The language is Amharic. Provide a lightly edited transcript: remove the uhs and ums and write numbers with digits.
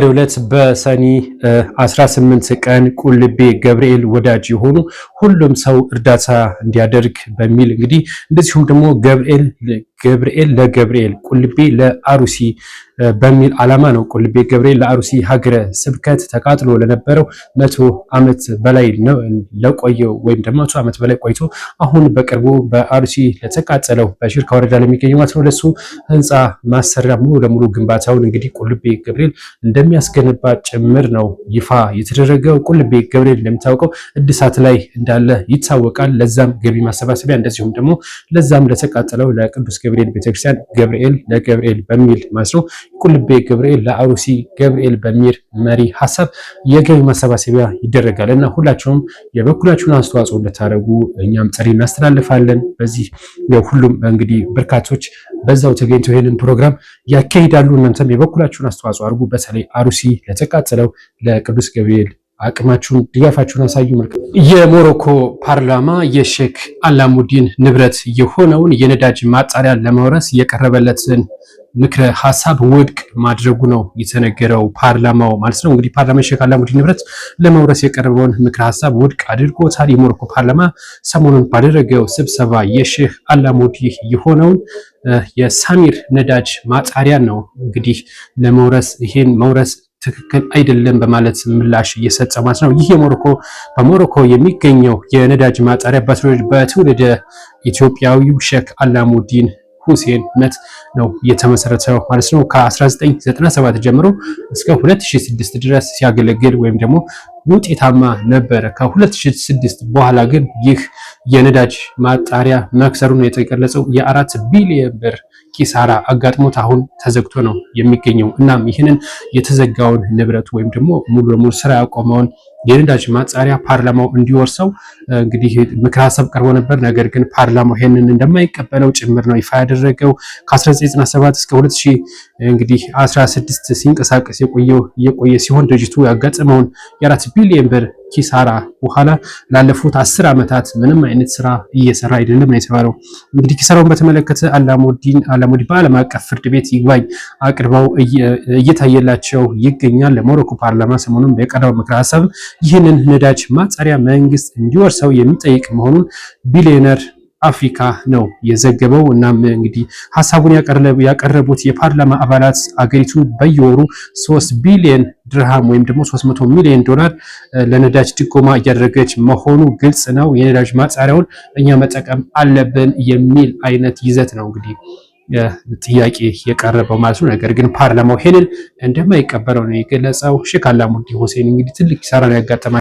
በዛሬው ዕለት በሰኔ 18 ቀን ቁልቤ ገብርኤል ወዳጅ የሆኑ ሁሉም ሰው እርዳታ እንዲያደርግ በሚል እንግዲህ እንደዚሁም ደግሞ ገብርኤል ለገብርኤል ቁልቤ ለአሩሲ በሚል ዓላማ ነው። ቁልቤ ገብርኤል ለአሩሲ ሀገረ ስብከት ተቃጥሎ ለነበረው 100 ዓመት በላይ ነው ለቆየው ወይም ደግሞ 100 ዓመት በላይ ቆይቶ አሁን በቅርቡ በአሩሲ ለተቃጠለው በሽርካ ወረዳ ለሚገኘው ማለት ነው ለሱ ህንፃ ማሰሪያ ሙሉ ለሙሉ ግንባታውን እንግዲህ ቁልቤ ገብርኤል እንደሚያስገነባ ጭምር ነው ይፋ የተደረገው። ቁልቤ ገብርኤል እንደሚታወቀው እድሳት ላይ እንዳለ ይታወቃል። ለዛም ገቢ ማሰባሰቢያ እንደዚሁም ደግሞ ለዛም ለተቃጠለው ለቅዱስ ገብርኤል ቤተክርስቲያን ገብርኤል ለገብርኤል በሚል ማለት ነው ቁልቤ ገብርኤል ለአሩሲ ገብርኤል በሚል መሪ ሐሳብ የገቢ ማሰባሰቢያ ይደረጋል እና ሁላችሁም የበኩላችሁን አስተዋጽኦ እንድታደርጉ እኛም ጥሪ እናስተላልፋለን። በዚህ ሁሉም እንግዲህ በርካቶች በዛው ተገኝተው ይሄንን ፕሮግራም ያካሂዳሉ። እናንተም የበኩላችሁን አስተዋጽኦ አድርጉ። በተለይ አሩሲ ለተቃጠለው ለቅዱስ ገብርኤል አቅማችሁን ድጋፋችሁን አሳዩ። መልካም። የሞሮኮ ፓርላማ የሼክ አላሙዲን ንብረት የሆነውን የነዳጅ ማጣሪያ ለማውረስ የቀረበለትን ምክረ ሐሳብ ውድቅ ማድረጉ ነው የተነገረው። ፓርላማው ማለት ነው እንግዲህ ፓርላማ የሼክ አላሙዲን ንብረት ለማውረስ የቀረበውን ምክረ ሐሳብ ውድቅ አድርጎታል። የሞሮኮ ፓርላማ ሰሞኑን ባደረገው ስብሰባ የሼክ አላሙዲ የሆነውን የሳሚር ነዳጅ ማጣሪያ ነው እንግዲህ ለመውረስ ይሄን መውረስ ትክክል አይደለም በማለት ምላሽ እየሰጠ ማለት ነው። ይህ በሞሮኮ የሚገኘው የነዳጅ ማጣሪያ በትውልደ ኢትዮጵያዊው ሼክ አላሙዲን ሁሴን ነት ነው የተመሰረተው ማለት ነው። ከ1997 ጀምሮ እስከ 2006 ድረስ ሲያገለግል ወይም ደግሞ ውጤታማ ነበረ። ከ2006 በኋላ ግን ይህ የነዳጅ ማጣሪያ መክሰሩን የተገለጸው የ4 ቢሊዮን ብር ኪሳራ አጋጥሞት አሁን ተዘግቶ ነው የሚገኘው። እናም ይህንን የተዘጋውን ንብረት ወይም ደግሞ ሙሉ ለሙሉ ስራ ያቆመውን የነዳጅ ማጣሪያ ፓርላማው እንዲወርሰው እንግዲህ ምክር ሐሳብ ቀርቦ ነበር። ነገር ግን ፓርላማው ይሄንን እንደማይቀበለው ጭምር ነው ይፋ ያደረገው። ከ1997 እስከ 2016 ሲንቀሳቀስ የቆየ ሲሆን ድርጅቱ ያጋጠመውን የ4 ቢሊዮን ብር ኪሳራ በኋላ ላለፉት 10 ዓመታት ምንም አይነት ስራ እየሰራ አይደለም ነው የተባለው። እንግዲህ ኪሳራውን በተመለከተ አላሙዲ በዓለም አቀፍ ፍርድ ቤት ይግባኝ አቅርበው እየታየላቸው ይገኛል። ለሞሮኮ ፓርላማ ሰሞኑን በቀረበው ምክረ ሐሳብ ይህንን ነዳጅ ማጣሪያ መንግስት እንዲወርሰው የሚጠይቅ መሆኑን ቢሊዮነር አፍሪካ ነው የዘገበው። እናም እንግዲህ ሐሳቡን ያቀረቡት የፓርላማ አባላት አገሪቱ በየወሩ 3 ቢሊዮን ድርሃም ወይም ደግሞ 300 ሚሊዮን ዶላር ለነዳጅ ድጎማ እያደረገች መሆኑ ግልጽ ነው። የነዳጅ ማጣሪያውን እኛ መጠቀም አለብን የሚል አይነት ይዘት ነው እንግዲህ ጥያቄ የቀረበው ማለት ነው። ነገር ግን ፓርላማው ይሄንን እንደማይቀበለው ነው የገለጸው። ሼክ አላሙዲ ሁሴን እንግዲህ ትልቅ ኪሳራ ነው ያጋጠማቸው።